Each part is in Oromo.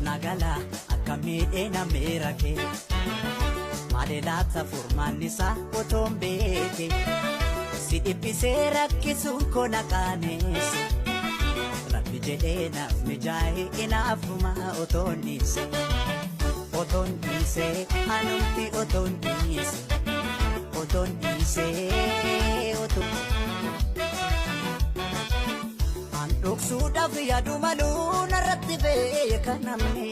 nagala akkamidheena meerake maalilaata furmaannisa otoombeeke si dhibbisee rakkisuun kona qaaneesse rabbi jedheenaaf mijaa'e inaafuma otoonnise anumti otoonnise an dhoksuudhaaf yaadu maluu narratti beeka namni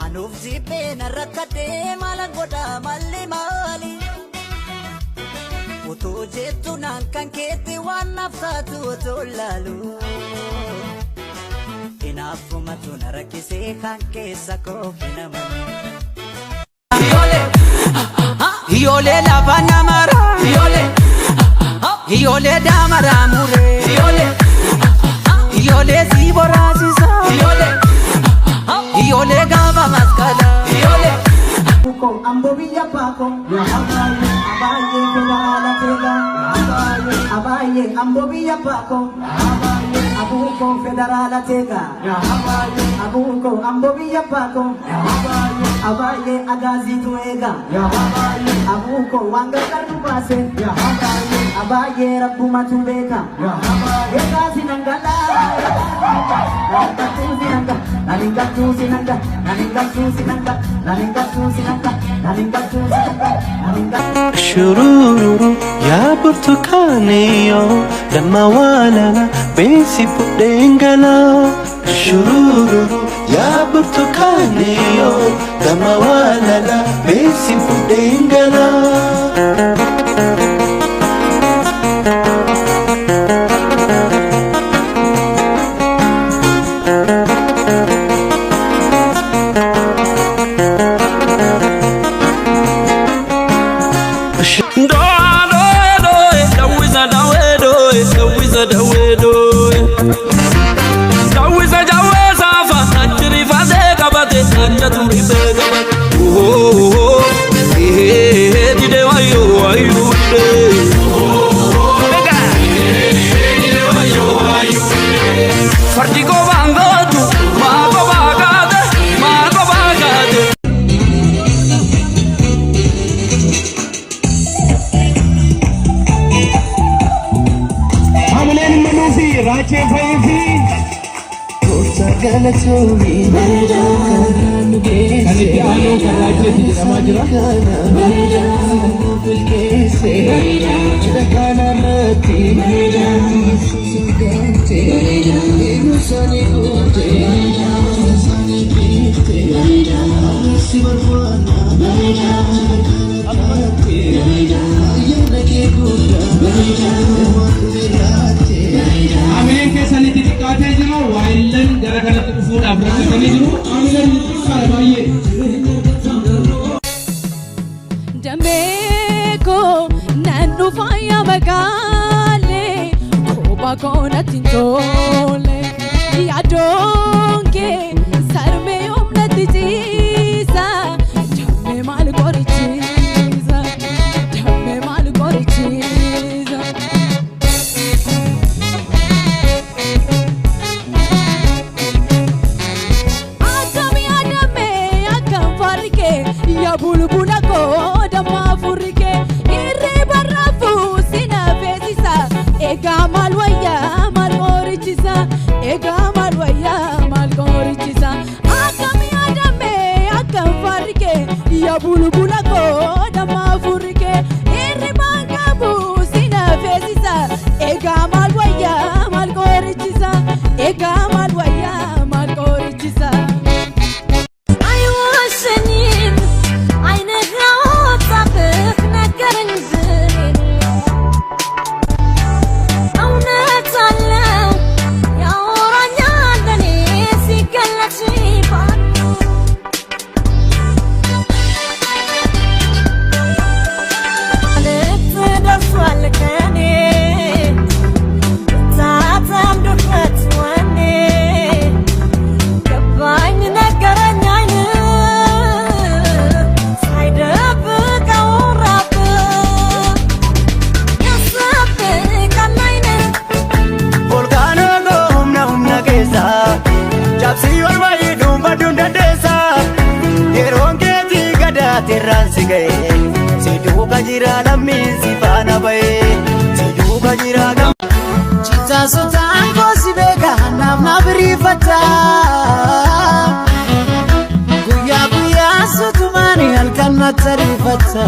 anuuf jibbee narrakkadhee maala godha malli maali otoo jettu naan kan keetti waan naaf taatu otoo laalu inaafumatu na rakkisee kan keessa koo hin amane Iole lava namara Iole damara mure Iole zibora sisa Iole gava maskala Uko ambo biya pako Abaye pedala tega Abaye ambo biya pako Abuko federala tega Abuko ambo biya pako Abaye agazi tuega Abuko wanga karubase Abaye rabbuma tubeka Agazi nangala Shururu ya burtukaniyo Dama walala besi pudengala Shururu ya burtukaniyo Dama walala besi pudengala Rache Bhaivi Kursa Galaturi Kanitiano Karache Ramajra Bilkese Chakana Rati Sugante Inusani Ute Sani Pite Sivarwana Amate Yanake Buddha Virate Amilen ke saniti tikate jiro wailen gara kana tufuda abra kani jiro amilen sarbaye Jameko nanu faya magale koba kona tintole yadonke sarme omna tijisa jamme mal korichiza Ya bulbula ko dama furike irre barrafu sina fesisa ega malwaya malgorichisa ega malwaya malgorichisa akami adame akam farike ya bulbula ko dama furike irre bangabu sina fesisa ega malwaya malgorichisa ega malwaya malgorichisa See you terraan si ga'e si duuba jira lammiin si faana ba'e si duuba jira Cita sotaan koo si beeka namna biriifata guyyaa guyyaa sutumaani halkan natti ariifata